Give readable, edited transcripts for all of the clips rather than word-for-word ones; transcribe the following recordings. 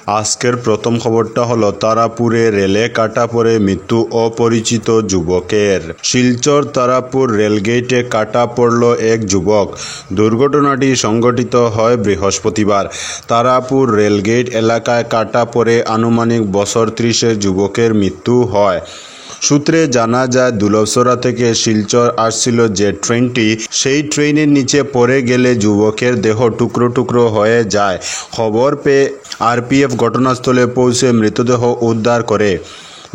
আজকের প্রথম খবরটা হলো তারাপুরে রেলে কাটা পড়ে মৃত্যু অপরিচিত যুবকের। শিলচর তারাপুর রেলগেটে কাটা পড়ল এক যুবক। দুর্ঘটনাটি সংঘটিত হয় বৃহস্পতিবার। তারাপুর রেলগেট এলাকায় কাটা পড়ে আনুমানিক বছর 30-এর যুবকের মৃত্যু হয়। সূত্রে জানা যায়, দুলভসরা থেকে শিলচর আসছিল যে ট্রেনটি, সেই ট্রেনের নিচে পড়ে গেলে যুবকের দেহ টুকরো টুকরো হয়ে যায়। খবর পেয়ে আরপিএফ ঘটনাস্থলে পৌঁছে মৃতদেহ উদ্ধার করে।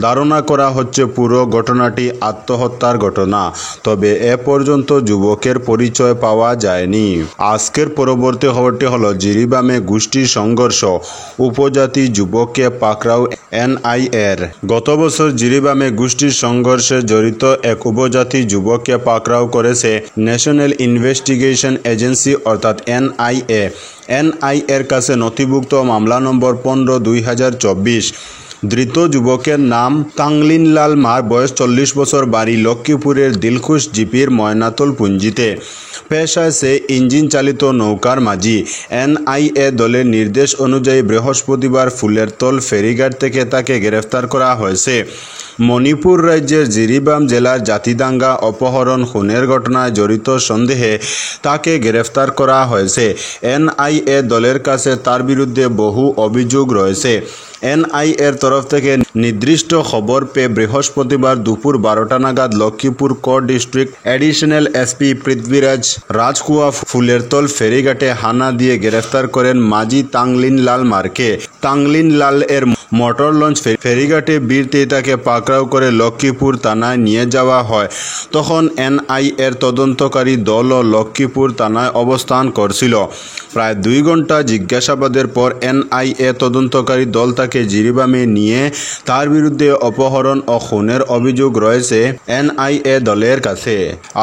ধারণা করা হচ্ছে পুরো ঘটনাটি আত্মহত্যার ঘটনা, তবে এ পর্যন্ত যুবকের পরিচয় পাওয়া যায়নি। আজকের পরবর্তী খবরটি হলো জিরিবামে গোষ্ঠী সংঘর্ষ, উপজাতি যুবককে পাকড়াও এনআইএর। গত বছর জিরিবামে গোষ্ঠী সংঘর্ষে জড়িত এক উপজাতি যুবককে পাকড়াও করেছে ন্যাশনাল ইনভেস্টিগেশন এজেন্সি অর্থাৎ এনআইএ। এনআইএর কাছে নথিভুক্ত মামলা নম্বর 15/2024। ধৃত যুবকের নাম তাংলিন লাল মার, বয়স 40 বছর, বাড়ি লক্ষ্মীপুরের দিলখুশ জিপির ময়নাতল পুঞ্জিতে। পেশায় সে ইঞ্জিন চালিত নৌকার মাঝি। এনআইএ দলের নির্দেশ অনুযায়ী বৃহস্পতিবার ফুলেরতল ফেরিঘাট থেকে তাকে গ্রেফতার করা হয়েছে। মণিপুর রাজ্যের জিরিবাম জেলার জাতিদাঙ্গা অপহরণ খুনের ঘটনায় জড়িত সন্দেহে তাকে গ্রেফতার করা হয়েছে। এনআইএ দলের কাছে তার বিরুদ্ধে বহু অভিযোগ রয়েছে। এনআইএর তরফ থেকে নির্দিষ্ট খবর পেয়ে বৃহস্পতিবার দুপুর 12টা নাগাদ Lakshmipur core district additional SP Prithviraj রাজকুয়া ফুলেরতল ফেরিঘাটে হানা দিয়ে গ্রেফতার করেন মাঝি তাংলিন লাল মারকে। তাংলিন লাল এর মোটর লঞ্চ ফেরিঘাটে বীরতে তাকে পাকড়াও করে লক্ষ্মীপুর থানায় নিয়ে যাওয়া হয়। তখন এনআইএর তদন্তকারী দলও লক্ষ্মীপুর থানায় অবস্থান করছিল। প্রায় 2 ঘন্টা জিজ্ঞাসাবাদের পর এনআইএ তদন্তকারী দল তাকে জিরিবামে নিয়ে তার বিরুদ্ধে অপহরণ ও খুনের অভিযোগ রয়েছে এনআইএ দলের কাছে।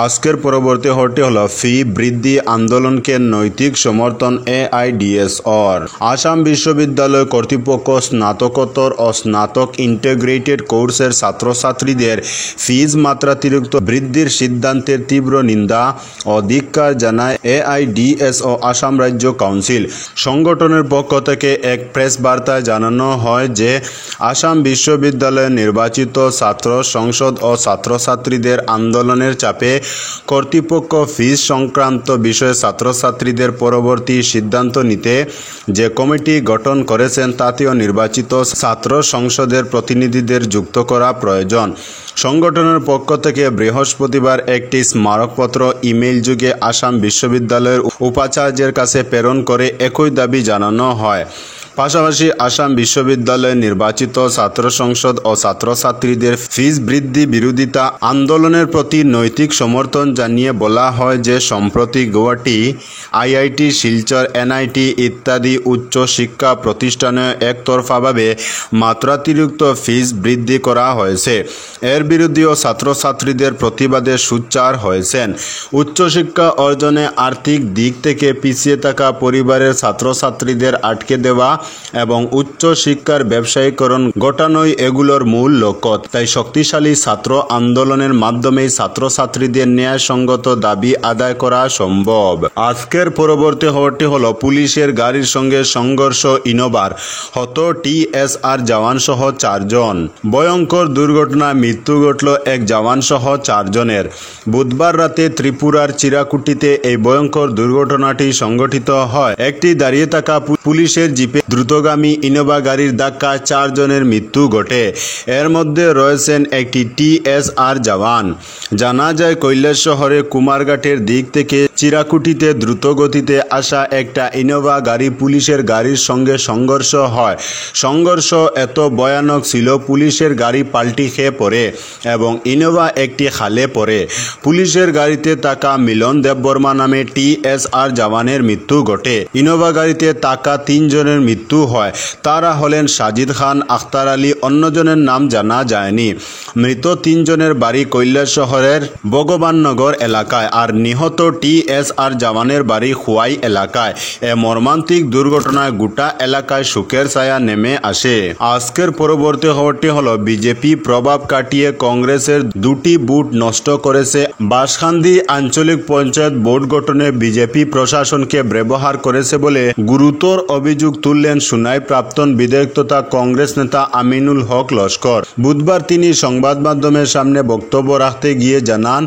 আজকের পরবর্তী খবরটি হলো ফি বৃদ্ধি আন্দোলনকে নৈতিক সমর্থন এআইডিএসওর। আসাম বিশ্ববিদ্যালয় কর্তৃপক্ষ স্নাতকোত্তর ও স্নাতক ইন্টিগ্রেটেড কোর্সের ছাত্রছাত্রীদের ফিজ মাত্রাতিরিক্ত বৃদ্ধির সিদ্ধান্তের তীব্র নিন্দা ও ধিক্কার জানায় এআইডিএসও আসাম রাজ্য কাউন্সিল। সংগঠনের পক্ষ থেকে এক প্রেস বার্তায় জানানো হয় যে আসাম বিশ্ববিদ্যালয়ের নির্বাচিত ছাত্র সংসদ ও ছাত্রছাত্রীদের আন্দোলনের চাপে কর্তৃপক্ষ ফিজ সংক্রান্ত বিষয়ে ছাত্রছাত্রীদের পরবর্তী সিদ্ধান্ত নিতে যে কমিটি গঠন করেছেন তাতেও নির্বাচিত ছাত্র সংসদের প্রতিনিধিদের যুক্ত করা প্রয়োজন। সংগঠনের পক্ষ থেকে বৃহস্পতিবার একটি স্মারকপত্র ইমেইল যুগে আসাম বিশ্ববিদ্যালয়ের উপাচার্যের কাছে প্রেরণ করে একই দাবি জানানো হয়। পাশাপাশি আসাম বিশ্ববিদ্যালয়ের নির্বাচিত ছাত্র সংসদ ও ছাত্রছাত্রীদের ফিজ বৃদ্ধি বিরোধিতা আন্দোলনের প্রতি নৈতিক সমর্থন জানিয়ে বলা হয় যে সম্প্রতি গুয়াহাটি, আইআইটি, শিলচর, এনআইটি ইত্যাদি উচ্চ শিক্ষা প্রতিষ্ঠানে একতরফাভাবে মাত্রাতিরিক্ত ফিজ বৃদ্ধি করা হয়েছে। এর বিরুদ্ধেও ছাত্রছাত্রীদের প্রতিবাদে সোচ্চার হয়েছেন। উচ্চশিক্ষা অর্জনে আর্থিক দিক থেকে পিছিয়ে থাকা পরিবারের ছাত্রছাত্রীদের আটকে দেওয়া এবং উচ্চ শিক্ষার ব্যবসায়ীকরণ ঘটানোই এগুলোর মূল লক্ষ্য। তাই শক্তিশালী ছাত্র আন্দোলনের মাধ্যমেই ছাত্রছাত্রীদের ন্যায়সঙ্গত দাবি আদায় করা সম্ভব। আজকের পরবর্তী খবরটি হলো পুলিশের গাড়ির সঙ্গে সংঘর্ষ ইনোভার, হত টিএসআর জওয়ান সহ 4 জন। ভয়ঙ্কর দুর্ঘটনায় মৃত্যু ঘটল এক জওয়ান সহ 4 জনের। বুধবার রাতে ত্রিপুরার চিরাকুটিতে এই ভয়ঙ্কর দুর্ঘটনাটি সংঘটিত হয়। একটি দাঁড়িয়ে থাকা পুলিশের জিপে দ্রুতগামী ইনোভা গাড়ির ধাক্কায় 4 জনের মৃত্যু ঘটে। এর মধ্যে রয়েছেন একটি টিএসআর জওয়ান। জানা যায়, কৈলাস শহরে কুমারঘাটের দিক থেকে চিরাকুটিতে দ্রুত গতিতে আসা একটা ইনোভা গাড়ি পুলিশের গাড়ির সঙ্গে সংঘর্ষ হয়। সংঘর্ষ এত ভয়ানক ছিল, পুলিশের গাড়ি পাল্টি খেয়ে পড়ে এবং ইনোভা একটি খালে পড়ে। পুলিশের গাড়িতে থাকা মিলন দেববর্মা নামে টিএসআর জওয়ানের মৃত্যু ঘটে। ইনোভা গাড়িতে থাকা 3 জনের মৃত্যু হয়। তারা হলেন সাজিদ খান, আখতার আলী, অন্যজনের নাম জানা যায়নি। মৃত 3 জনের বাড়ি কৈলাস শহরের ভগবাননগর এলাকায় আর নিহত টি সিএসআর জওয়ানের বাড়ি খোয়াই এলাকায়। মর্মান্তিক দুর্ঘটনায় গোটা এলাকায় শোকের ছায়া নেমে আসে। আজকের পরবর্তী খবরটি হলো বিজেপি প্রভাব কাটিয়ে কংগ্রেসের দুটি বুথ নষ্ট করেছে। বাঁশখান্দি আঞ্চলিক পঞ্চায়েত ভোট গঠনে বিজেপি প্রশাসনকে ব্যবহার করেছে বলে গুরুতর অভিযোগ তুললেন সুনাই প্রাক্তন বিধায়ক তথা কংগ্রেস নেতা আমিনুল হক লস্কর। বুধবার তিনি সংবাদ মাধ্যমের সামনে বক্তব্য রাখতে গিয়ে জানান,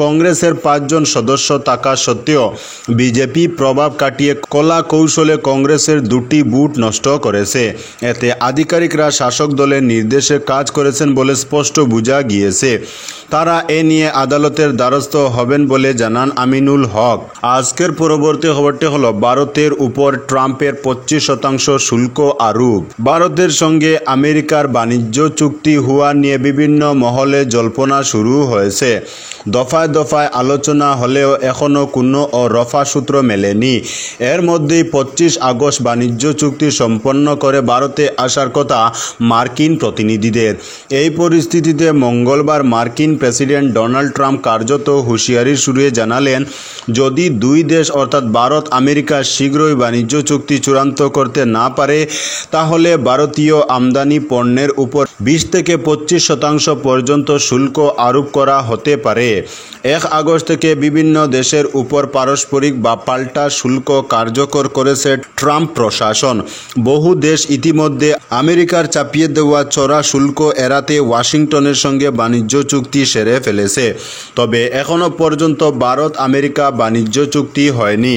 কংগ্রেসের 5 জন সদস্য থাকা সত্ত্বেও বিজেপি প্রভাব কাটিয়ে কলা কৌশলে কংগ্রেসের দুটি বুথ নষ্ট করেছে। এতে আধিকারিকরা শাসক দলের নির্দেশে কাজ করেছেন বলে স্পষ্ট বোঝা গিয়েছে। তারা এ নিয়ে আদালতের দ্বারস্থ হবেন বলে জানান আমিনুল হক। আজকের পরবর্তী খবরটি হলো ভারতের উপর ট্রাম্পের 25% শুল্ক আরোপ। ভারতের সঙ্গে আমেরিকার বাণিজ্য চুক্তি হওয়া নিয়ে বিভিন্ন মহলে জল্পনা শুরু হয়েছে। দফায় দফায় আলোচনা হলেও এখনও কোনো রফা সূত্র মেলেনি। এর মধ্যেই 25 আগস্ট বাণিজ্য চুক্তি সম্পন্ন করে ভারতে আসার কথা মার্কিন প্রতিনিধিদের। এই পরিস্থিতিতে মঙ্গলবার মার্কিন প্রেসিডেন্ট ডোনাল্ড ট্রাম্প কার্যত হুঁশিয়ারির সুরে জানালেন, যদি দুই দেশ অর্থাৎ ভারত আমেরিকা শীঘ্রই বাণিজ্য চুক্তি চূড়ান্ত করতে না পারে তাহলে ভারতীয় আমদানি পণ্যের উপর 20 থেকে 25% পর্যন্ত শুল্ক আরোপ করা হতে পারে। 1 আগস্ট থেকে বিভিন্ন দেশের উপর পারস্পরিক বা পাল্টা শুল্ক কার্যকর করেছে ট্রাম্প প্রশাসন। বহু দেশ ইতিমধ্যে আমেরিকার চাপিয়ে দেওয়া চড়া শুল্ক এড়াতে ওয়াশিংটনের সঙ্গে বাণিজ্য চুক্তি সেরে ফেলেছে। তবে এখনও পর্যন্ত ভারত আমেরিকা বাণিজ্য চুক্তি হয়নি।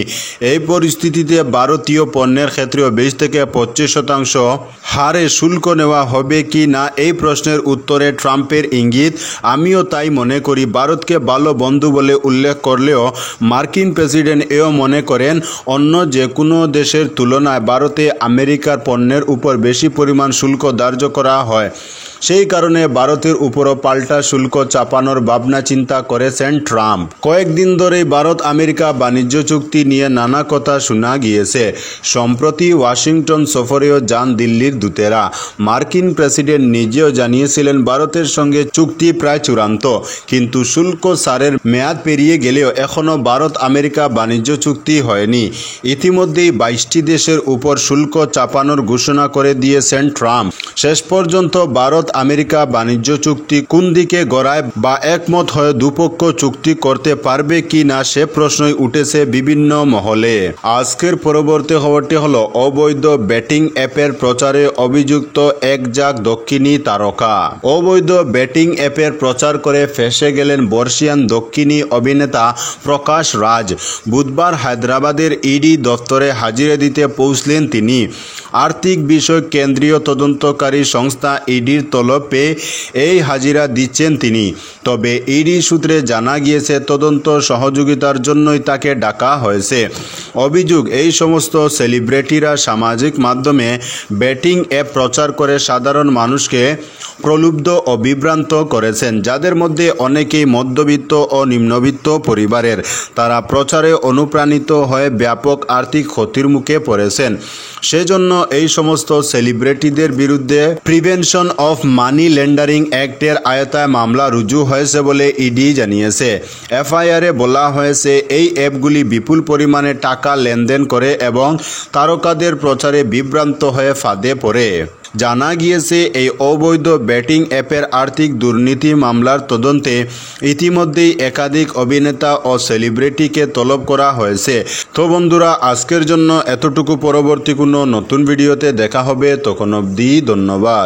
এই পরিস্থিতিতে ভারতীয় পণ্যের ক্ষেত্রেও 20 থেকে 25% হারে শুল্ক নেওয়া হবে কি না এই প্রশ্নের উত্তরে ট্রাম্পের ইঙ্গিত, আমিও তাই মনে করি। ভারতকে ভালো বন্ধু বলে উল্লেখ করলেও মার্কিন প্রেসিডেন্ট এও মনে করেন অন্য যে কোনো দেশের তুলনায় ভারতে আমেরিকার পণ্যের উপর বেশি পরিমাণ শুল্ক ধার্য করা হয়। সেই কারণে ভারতের উপরও পাল্টা শুল্ক চাপানোর ভাবনা চিন্তা করেছেন ট্রাম্প। কয়েকদিন ধরেই ভারত আমেরিকা বাণিজ্য চুক্তি নিয়ে নানা কথা শোনা গিয়েছে। সম্প্রতি ওয়াশিংটন সফরেও যান দিল্লির দূতেরা। মার্কিন প্রেসিডেন্ট নিজেও জানিয়েছিলেন ভারতের সঙ্গে চুক্তি প্রায় চূড়ান্ত, কিন্তু শুল্ক ছাড়ের মেয়াদ পেরিয়ে গেলেও এখনও ভারত আমেরিকা বাণিজ্য চুক্তি হয়নি। ইতিমধ্যেই 22টি দেশের উপর শুল্ক চাপানোর ঘোষণা করে দিয়েছেন ট্রাম্প। শেষ পর্যন্ত ভারত আমেরিকা বাণিজ্য চুক্তি কোন দিকে গড়ায় বা একমত হয়ে দুপক্ষ চুক্তি করতে পারবে কি না সে প্রশ্নই উঠেছে বিভিন্ন মহলে। আজকের পরবর্তী খবরটি হলো অবৈধ ব্যাটিং অ্যাপের প্রচারে অভিযুক্ত এক জাক দক্ষিণী তারকা। অবৈধ ব্যাটিং অ্যাপের প্রচার করে ফেঁসে গেলেন বর্ষিয়ান দক্ষিণী অভিনেতা প্রকাশ রাজ। বুধবার হায়দ্রাবাদের ইডি দফতরে হাজিরা দিতে পৌঁছলেন তিনি। আর্থিক বিষয় কেন্দ্রীয় তদন্তকারী সংস্থা ইডির তলব পেয়ে এই হাজিরা দিচ্ছেন তিনি। তবে ইডি সূত্রে জানা গিয়েছে তদন্ত সহযোগিতার জন্যই তাকে ডাকা হয়েছে। অভিযোগ, এই সমস্ত সেলিব্রিটিরা সামাজিক মাধ্যমে ব্যাটিং অ্যাপ প্রচার করে সাধারণ মানুষকে প্রলুব্ধ ও বিভ্রান্ত করেছেন, যাদের মধ্যে অনেকেই মধ্যবিত্ত ও নিম্নবিত্ত পরিবারের। তারা প্রচারে অনুপ্রাণিত হয়ে ব্যাপক আর্থিক ক্ষতির মুখে পড়েছেন। সেজন্য এই সমস্ত সেলিব্রিটিদের বিরুদ্ধে প্রিভেনশন অফ মানি লেন্ডারিং অ্যাক্টের আয়তায় মামলা রুজু হয়েছে বলে ইডি জানিয়েছে। এফআইআরে বলা হয়েছে এই অ্যাপগুলি বিপুল পরিমাণে টাকা লেনদেন করে এবং তারকাদের প্রচারে বিভ্রান্ত হয়ে ফাঁদে পড়ে। জানা গিয়েছে এই অবৈধ ব্যাটিং অ্যাপের আর্থিক দুর্নীতি মামলার তদন্তে ইতিমধ্যেই একাধিক অভিনেতা ও সেলিব্রিটিকে তলব করা হয়েছে। তো বন্ধুরা, আজকের জন্য এতটুকু। পরবর্তী কোনো নতুন ভিডিওতে দেখা হবে, তখন অবধি ধন্যবাদ।